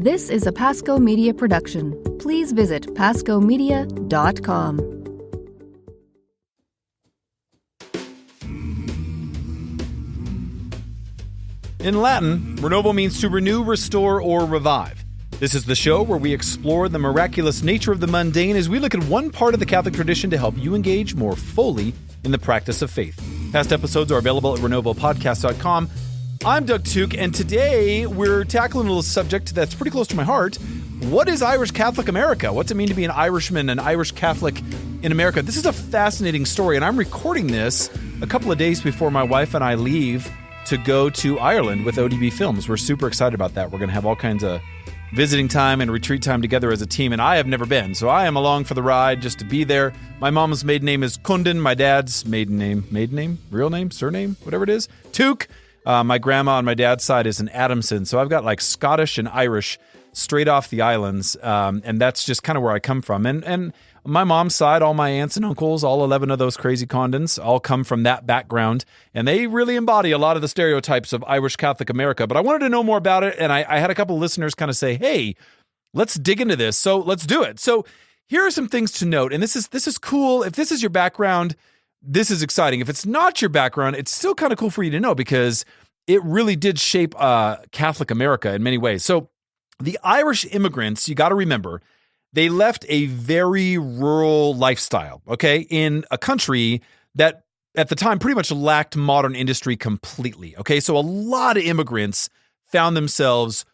This is a Pasco Media production. Please visit pascomedia.com. In Latin, Renovo means to renew, restore, or revive. This is the show where we explore the miraculous nature of the mundane as we look at one part of the Catholic tradition to help you engage more fully in the practice of faith. Past episodes are available at renovopodcast.com. I'm Doug Tuke, and today we're tackling a little subject that's pretty close to my heart. What is Irish Catholic America? What's it mean to be an Irishman, an Irish Catholic in America? This is a fascinating story, and I'm recording this a couple of days before my wife and I leave to go to Ireland with ODB Films. We're super excited about that. We're going to have all kinds of visiting time and retreat time together as a team, and I have never been, so I am along for the ride just to be there. My mom's maiden name is Cundin. My dad's maiden name, real name, surname, whatever it is, Tuke. My grandma on my dad's side is an Adamson, so I've got like Scottish and Irish straight off the islands, and that's just kind of where I come from. And my mom's side, all my aunts and uncles, all 11 of those crazy Condons, all come from that background, and they really embody a lot of the stereotypes of Irish Catholic America. But I wanted to know more about it, and I had a couple of listeners kind of say, hey, let's dig into this, so let's do it. So here are some things to note, and this is cool. If this is your background, this is exciting. If it's not your background, it's still kind of cool for you to know because it really did shape Catholic America in many ways. So the Irish immigrants, you got to remember, they left a very rural lifestyle, okay, in a country that at the time pretty much lacked modern industry completely, okay? So a lot of immigrants found themselves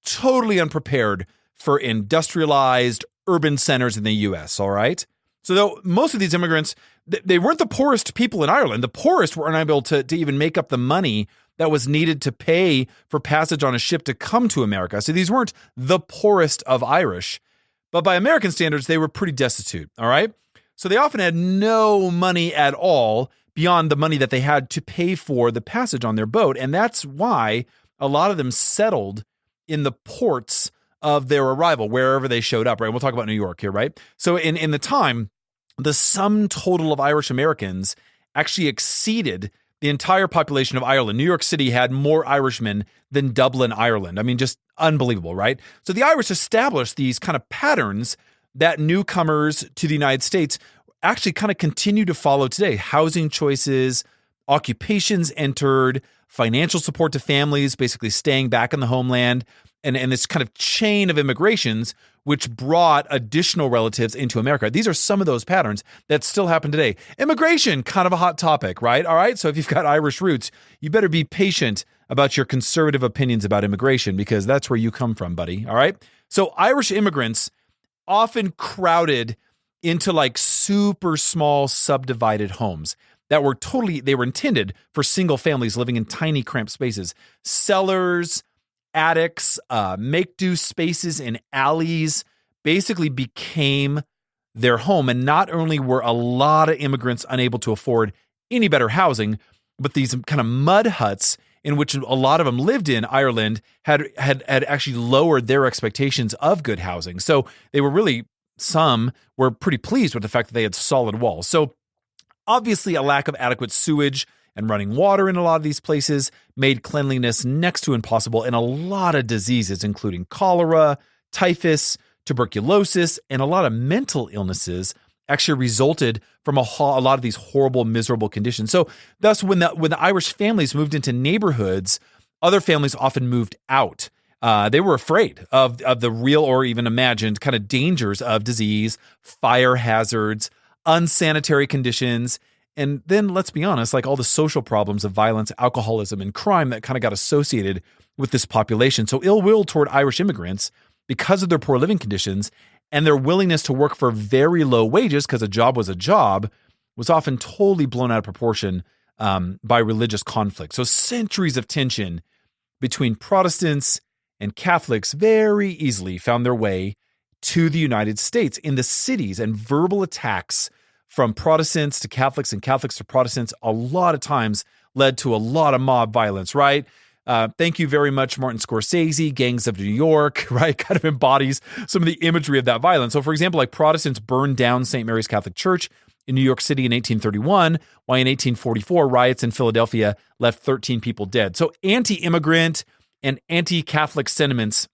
totally unprepared for industrialized urban centers in the U.S., all right? So though most of these immigrants, they weren't the poorest people in Ireland. The poorest were unable to even make up the money that was needed to pay for passage on a ship to come to America. So these weren't the poorest of Irish, but by American standards, they were pretty destitute, all right? So they often had no money at all beyond the money that they had to pay for the passage on their boat. And that's why a lot of them settled in the ports of their arrival, wherever they showed up, right? We'll talk about New York here, right? So in the time, the sum total of Irish Americans actually exceeded the entire population of Ireland. New York City had more Irishmen than Dublin, Ireland. I mean, just unbelievable, right? So the Irish established these kind of patterns that newcomers to the United States actually kind of continue to follow today. Housing choices, occupations entered, financial support to families, basically staying back in the homeland, and this kind of chain of immigrations which brought additional relatives into America. These are some of those patterns that still happen today. Immigration, kind of a hot topic, right? All right, so if you've got Irish roots, you better be patient about your conservative opinions about immigration because that's where you come from, buddy, all right? So Irish immigrants often crowded into like super small subdivided homes that were they were intended for single families living in tiny cramped spaces. Cellars, attics, make-do spaces in alleys basically became their home. And not only were a lot of immigrants unable to afford any better housing, but these kind of mud huts in which a lot of them lived in Ireland had actually lowered their expectations of good housing. So they were some were pretty pleased with the fact that they had solid walls. So obviously a lack of adequate sewage and running water in a lot of these places made cleanliness next to impossible, and a lot of diseases, including cholera, typhus, tuberculosis, and a lot of mental illnesses actually resulted from a lot of these horrible, miserable conditions. So thus, when the Irish families moved into neighborhoods, other families often moved out. They were afraid of the real or even imagined kind of dangers of disease, fire hazards, unsanitary conditions, and then, let's be honest, like all the social problems of violence, alcoholism, and crime that kind of got associated with this population. So ill will toward Irish immigrants, because of their poor living conditions and their willingness to work for very low wages, because a job, was often totally blown out of proportion by religious conflict. So centuries of tension between Protestants and Catholics very easily found their way to the United States in the cities, and verbal attacks from Protestants to Catholics and Catholics to Protestants a lot of times led to a lot of mob violence, right? Thank you very much, Martin Scorsese, Gangs of New York, right? Kind of embodies some of the imagery of that violence. So for example, like Protestants burned down St. Mary's Catholic Church in New York City in 1831, while in 1844, riots in Philadelphia left 13 people dead. So anti-immigrant and anti-Catholic sentiments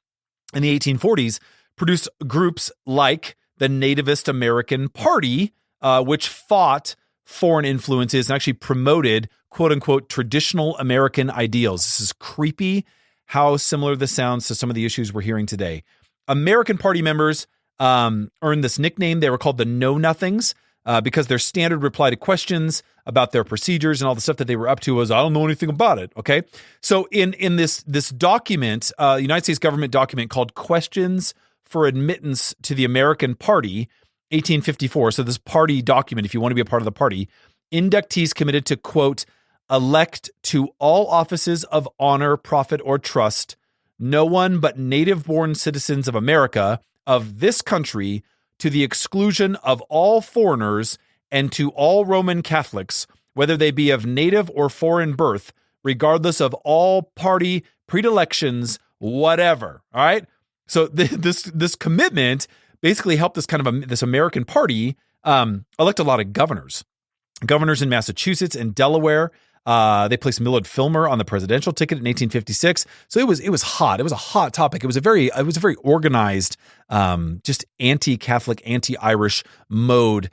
in the 1840s produced groups like the Nativist American Party, which fought foreign influences and actually promoted quote unquote traditional American ideals. This is creepy how similar this sounds to some of the issues we're hearing today. American Party members earned this nickname. They were called the Know-Nothings because their standard reply to questions about their procedures and all the stuff that they were up to was, I don't know anything about it, okay? So in this document, United States government document called Questions for Admittance to the American Party, 1854, so this party document, if you want to be a part of the party, inductees committed to, quote, elect to all offices of honor, profit, or trust no one but native-born citizens of America, of this country, to the exclusion of all foreigners and to all Roman Catholics, whether they be of native or foreign birth, regardless of all party predilections, whatever. All right? So this commitment basically helped this kind of this American Party elect a lot of governors in Massachusetts and Delaware. They placed Millard Fillmore on the presidential ticket in 1856. So it was hot. It was a hot topic. It was a very organized, just anti-Catholic, anti-Irish mood,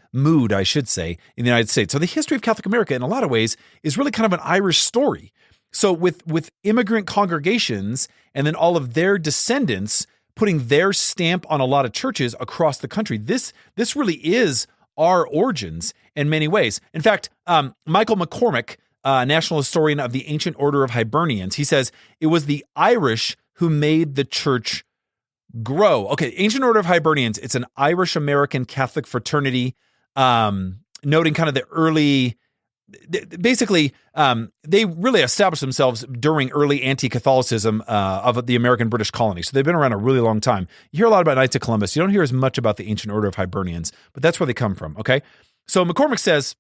I should say, in the United States. So the history of Catholic America, in a lot of ways, is really kind of an Irish story. So with immigrant congregations and then all of their descendants putting their stamp on a lot of churches across the country, this really is our origins in many ways. In fact, Michael McCormick, national historian of the Ancient Order of Hibernians, he says it was the Irish who made the church grow. Okay, Ancient Order of Hibernians, it's an Irish-American Catholic fraternity, noting kind of the early, basically, they really established themselves during early anti-Catholicism of the American British colony. So they've been around a really long time. You hear a lot about Knights of Columbus. You don't hear as much about the Ancient Order of Hibernians, but that's where they come from, okay? So McCormick says,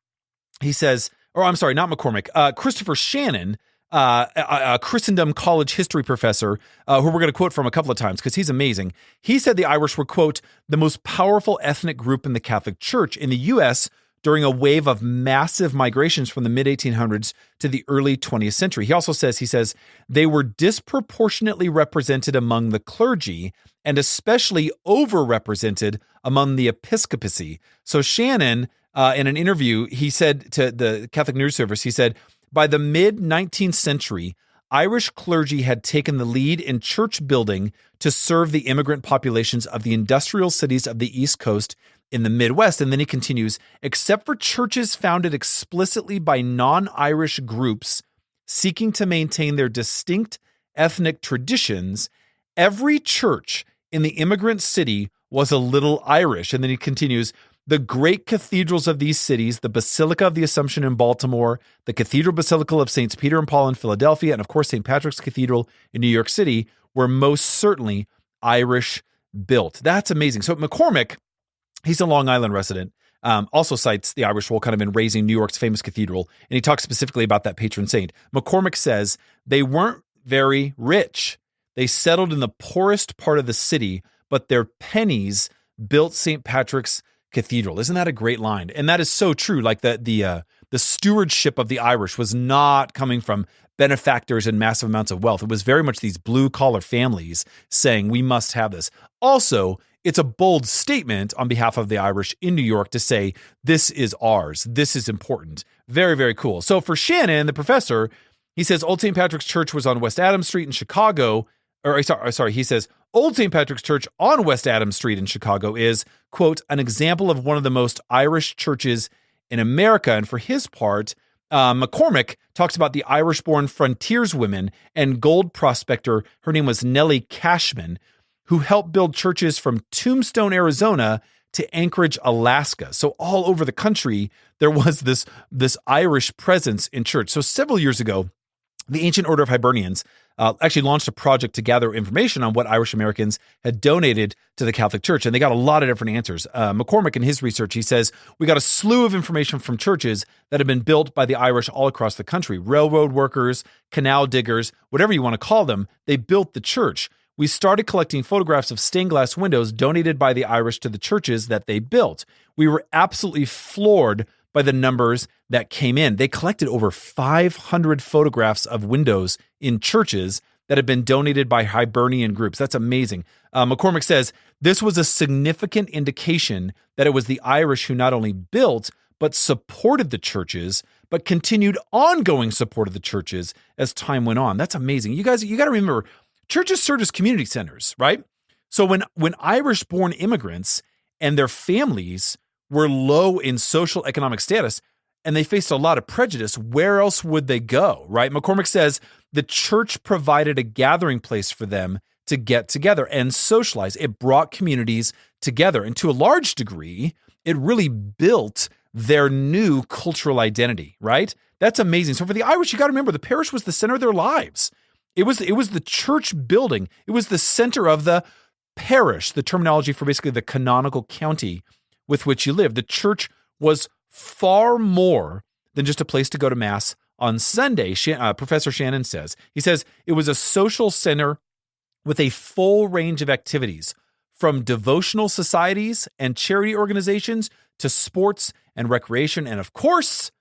Christopher Shannon, a Christendom College history professor, who we're going to quote from a couple of times because he's amazing. He said the Irish were, quote, the most powerful ethnic group in the Catholic Church in the U.S. during a wave of massive migrations from the mid-1800s to the early 20th century. He also says, they were disproportionately represented among the clergy and especially overrepresented among the episcopacy. So Shannon, in an interview, he said to the Catholic News Service, he said, by the mid-19th century, Irish clergy had taken the lead in church building to serve the immigrant populations of the industrial cities of the East Coast in the Midwest. And then he continues, except for churches founded explicitly by non-Irish groups seeking to maintain their distinct ethnic traditions, every church in the immigrant city was a little Irish. And then he continues, the great cathedrals of these cities, the Basilica of the Assumption in Baltimore, the Cathedral Basilica of Saints Peter and Paul in Philadelphia, and of course St. Patrick's Cathedral in New York City, were most certainly Irish built. That's amazing. So McCormick, he's a Long Island resident, also cites the Irish role kind of in raising New York's famous cathedral, and he talks specifically about that patron saint. McCormick says they weren't very rich. They settled in the poorest part of the city, but their pennies built St. Patrick's Cathedral. Isn't that a great line? And that is so true. Like the stewardship of the Irish was not coming from benefactors and massive amounts of wealth. It was very much these blue collar families saying, we must have this. Also, it's a bold statement on behalf of the Irish in New York to say, this is ours. This is important. Very, very cool. So for Shannon, the professor, he says Old St. Patrick's Church was on West Adams Street in Chicago. He says Old St. Patrick's Church on West Adams Street in Chicago is, quote, an example of one of the most Irish churches in America. And for his part, McCormick talks about the Irish-born frontierswomen and gold prospector, her name was Nellie Cashman, who helped build churches from Tombstone, Arizona to Anchorage, Alaska. So all over the country, there was this Irish presence in church. So several years ago, the Ancient Order of Hibernians actually launched a project to gather information on what Irish Americans had donated to the Catholic Church, and they got a lot of different answers. McCormick, in his research, he says, we got a slew of information from churches that have been built by the Irish all across the country. Railroad workers, canal diggers, whatever you want to call them, they built the church. We started collecting photographs of stained glass windows donated by the Irish to the churches that they built. We were absolutely floored by the numbers that came in. They collected over 500 photographs of windows in churches that had been donated by Hibernian groups. That's amazing. McCormick says, this was a significant indication that it was the Irish who not only built, but supported the churches, but continued ongoing support of the churches as time went on. That's amazing. You guys, you got to remember, churches served as community centers, right? So when Irish-born immigrants and their families were low in social economic status and they faced a lot of prejudice, where else would they go, right? McCormick says the church provided a gathering place for them to get together and socialize. It brought communities together. And to a large degree, it really built their new cultural identity, right? That's amazing. So for the Irish, you got to remember the parish was the center of their lives. It was the church building. It was the center of the parish, the terminology for basically the canonical county with which you live. The church was far more than just a place to go to mass on Sunday. Professor Shannon says, he says it was a social center with a full range of activities, from devotional societies and charity organizations to sports and recreation. And of course,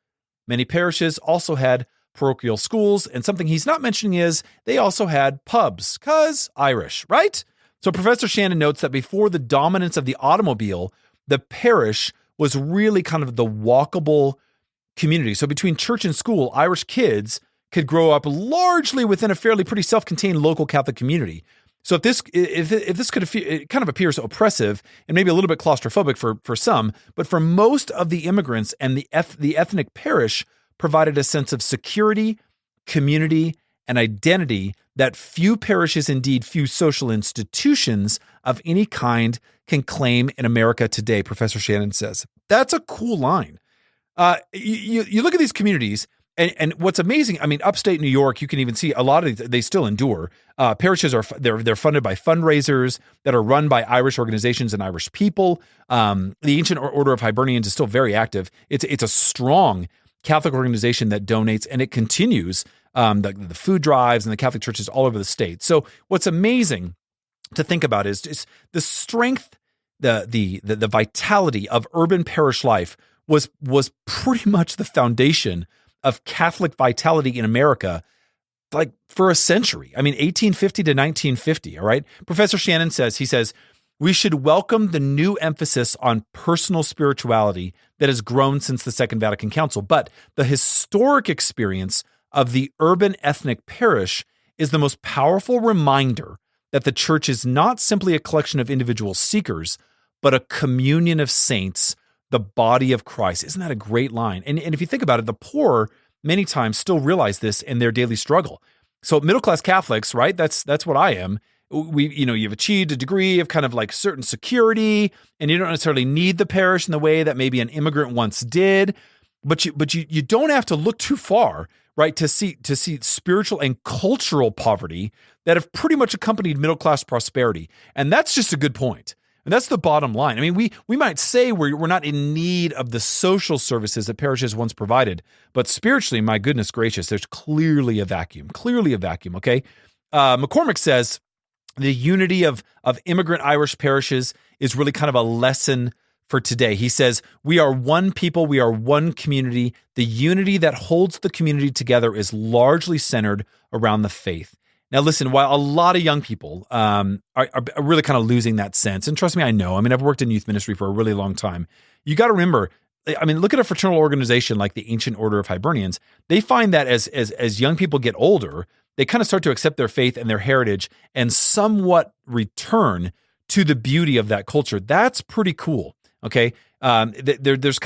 many parishes also had parochial schools. And something he's not mentioning is they also had pubs, because Irish, right? So Professor Shannon notes that before the dominance of the automobile, the parish was really kind of the walkable community. So between church and school, Irish kids could grow up largely within a fairly pretty self-contained local Catholic community. So if this could it kind of appears oppressive and maybe a little bit claustrophobic for some, but for most of the immigrants and the ethnic parish provided a sense of security, community, and identity that few parishes, indeed few social institutions of any kind, can claim in America today, Professor Shannon says. That's a cool line. You look at these communities, and what's amazing, I mean, upstate New York, you can even see a lot of these, they still endure. Parishes they're funded by fundraisers that are run by Irish organizations and Irish people. The Ancient Order of Hibernians is still very active. It's a strong Catholic organization that donates, and it continues the food drives and the Catholic churches all over the state. So what's amazing to think about is just the strength, the vitality of urban parish life was pretty much the foundation of Catholic vitality in America, like for a century. I mean, 1850 to 1950, all right? Professor Shannon says, we should welcome the new emphasis on personal spirituality that has grown since the Second Vatican Council. But the historic experience of the urban ethnic parish is the most powerful reminder that the church is not simply a collection of individual seekers, but a communion of saints, the body of Christ. Isn't that a great line? And if you think about it, the poor many times still realize this in their daily struggle. So middle-class Catholics, right? That's what I am. You've achieved a degree of kind of like certain security, and you don't necessarily need the parish in the way that maybe an immigrant once did, but you don't have to look too far, right, to see spiritual and cultural poverty that have pretty much accompanied middle-class prosperity. And that's just a good point. And that's the bottom line. I mean, we might say we're not in need of the social services that parishes once provided, but spiritually, my goodness gracious, there's clearly a vacuum, okay? McCormick says the unity of immigrant Irish parishes is really kind of a lesson for today. He says, we are one people, we are one community. The unity that holds the community together is largely centered around the faith. Now, listen, while a lot of young people are really kind of losing that sense, and trust me, I know. I mean, I've worked in youth ministry for a really long time. You got to remember, I mean, look at a fraternal organization like the Ancient Order of Hibernians. They find that as young people get older, they kind of start to accept their faith and their heritage and somewhat return to the beauty of that culture. That's pretty cool. Okay, there's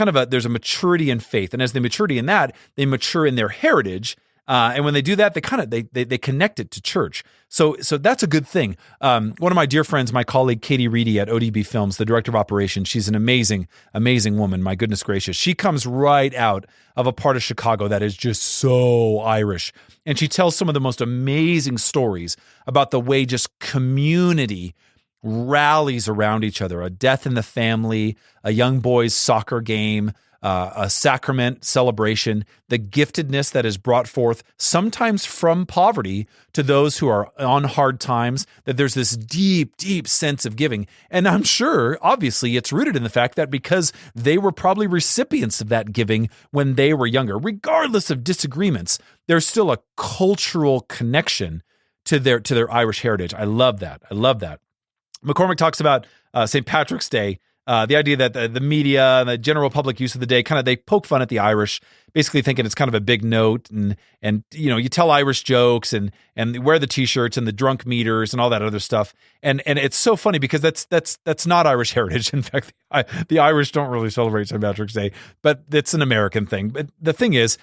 a maturity in faith, and as they mature in that, they mature in their heritage. And when they do that, they connect it to church. So that's a good thing. One of my dear friends, my colleague Katie Reedy at ODB Films, the director of operations, she's an amazing, amazing woman. My goodness gracious, she comes right out of a part of Chicago that is just so Irish, and she tells some of the most amazing stories about the way just community rallies around each other. A death in the family, a young boy's soccer game, a sacrament celebration, the giftedness that is brought forth sometimes from poverty to those who are on hard times, that there's this deep, deep sense of giving. And I'm sure, obviously, it's rooted in the fact that because they were probably recipients of that giving when they were younger, regardless of disagreements, there's still a cultural connection to their Irish heritage. I love that. McCormick talks about St. Patrick's Day, the idea that the media and the general public use of the day, kind of they poke fun at the Irish, basically thinking it's kind of a big note, and you tell Irish jokes and wear the t-shirts and the drunk meters and all that other stuff, and it's so funny because that's not Irish heritage. In fact, the Irish don't really celebrate St. Patrick's Day, but it's an American thing. But the thing is,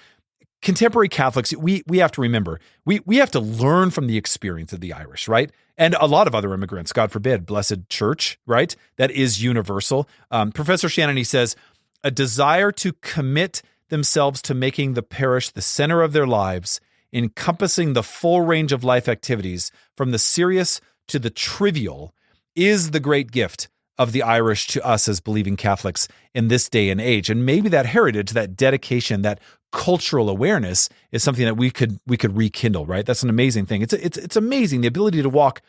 contemporary Catholics, we have to remember, we have to learn from the experience of the Irish, right? And a lot of other immigrants, God forbid, blessed church, right? That is universal. Professor Shannon, he says, a desire to commit themselves to making the parish the center of their lives, encompassing the full range of life activities, from the serious to the trivial, is the great gift of the Irish to us as believing Catholics in this day and age. And maybe that heritage, that dedication, that cultural awareness is something that we could rekindle, right? That's an amazing thing. It's amazing. The ability to walk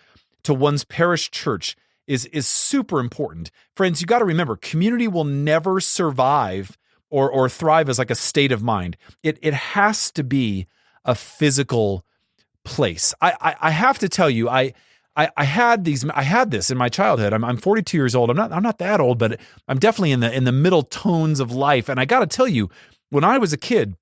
to one's parish church is super important. Friends, you got to remember, community will never survive or thrive as like a state of mind. It has to be a physical place. I have to tell you, I had this in my childhood. I'm 42 years old. I'm not that old, but I'm definitely in the middle tones of life. And I got to tell you, when I was a kid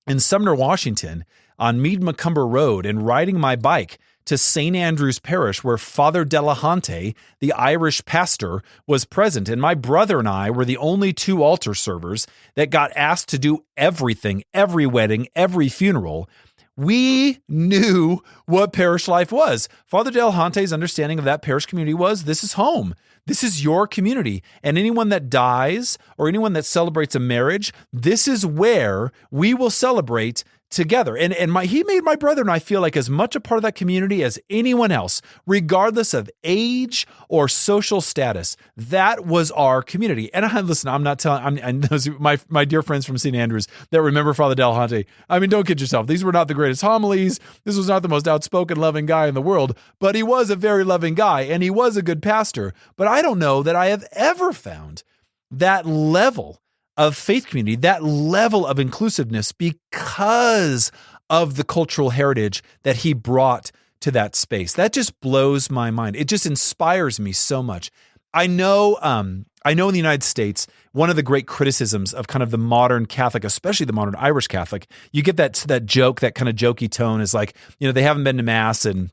in Sumner, Washington, on Meade Macumber Road, and riding my bike to St. Andrew's Parish, where Father Delahunty, the Irish pastor, was present, and my brother and I were the only two altar servers that got asked to do everything, every wedding, every funeral. We knew what parish life was. Father Delahunty's understanding of that parish community was, this is home. This is your community. And anyone that dies or anyone that celebrates a marriage, this is where we will celebrate together. And he made my brother and I feel like as much a part of that community as anyone else, regardless of age or social status. That was our community. And listen, I'm not telling, I know my dear friends from St. Andrews that remember Father Delahunty. I mean, don't kid yourself. These were not the greatest homilies. This was not the most outspoken, loving guy in the world, but he was a very loving guy and he was a good pastor. But I don't know that I have ever found that level of faith community, that level of inclusiveness, because of the cultural heritage that he brought to that space. That just blows my mind. It just inspires me so much. I know in the United States, one of the great criticisms of kind of the modern Catholic, especially the modern Irish Catholic, you get that joke, that kind of jokey tone is like, they haven't been to Mass in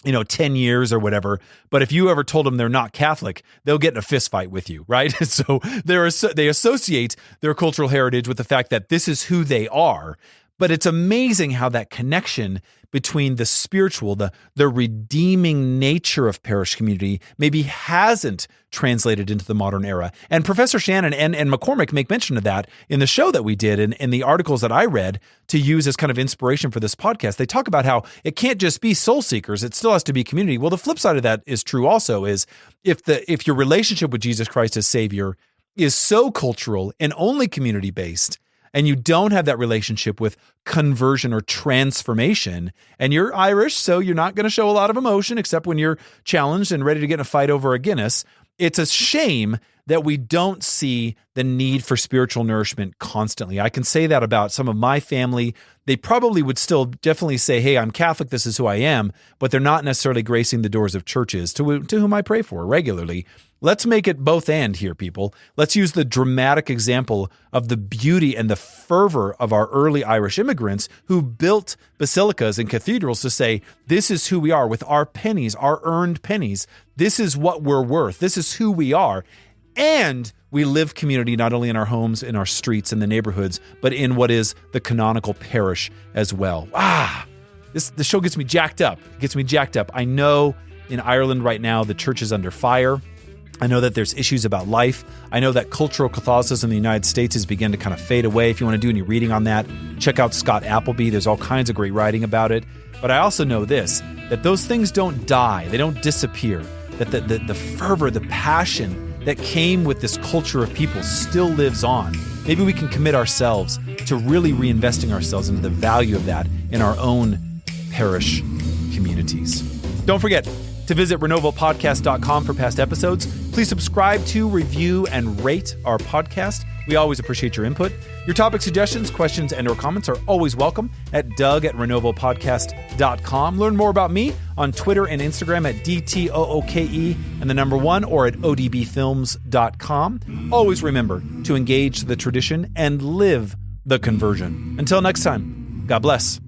10 years or whatever. But if you ever told them they're not Catholic, they'll get in a fist fight with you, right? So they associate their cultural heritage with the fact that this is who they are. But it's amazing how that connection between the spiritual, the redeeming nature of parish community maybe hasn't translated into the modern era. And Professor Shannon and McCormick make mention of that in the show that we did and in the articles that I read to use as kind of inspiration for this podcast. They talk about how it can't just be soul seekers. It still has to be community. Well, the flip side of that is true also, is if your relationship with Jesus Christ as Savior is so cultural and only community-based, and you don't have that relationship with conversion or transformation, and you're Irish, so you're not going to show a lot of emotion except when you're challenged and ready to get in a fight over a Guinness, it's a shame that we don't see the need for spiritual nourishment constantly. I can say that about some of my family. They probably would still definitely say, hey, I'm Catholic, this is who I am, but they're not necessarily gracing the doors of churches to whom I pray for regularly. Let's make it both and here, people. Let's use the dramatic example of the beauty and the fervor of our early Irish immigrants who built basilicas and cathedrals to say, this is who we are with our pennies, our earned pennies. This is what we're worth. This is who we are. And we live community not only in our homes, in our streets, in the neighborhoods, but in what is the canonical parish as well. The show gets me jacked up. It gets me jacked up. I know in Ireland right now, the church is under fire. I know that there's issues about life. I know that cultural Catholicism in the United States has begun to kind of fade away. If you want to do any reading on that, check out Scott Appleby. There's all kinds of great writing about it. But I also know this, that those things don't die. They don't disappear. That the fervor, the passion that came with this culture of people still lives on. Maybe we can commit ourselves to really reinvesting ourselves into the value of that in our own parish communities. Don't forget to visit renovopodcast.com for past episodes. Please subscribe to, review, and rate our podcast. We always appreciate your input. Your topic suggestions, questions, and or comments are always welcome at doug@renovopodcast.com. Learn more about me on Twitter and Instagram at DTOOKE and the number 1 or at odbfilms.com. Always remember to engage the tradition and live the conversion. Until next time, God bless.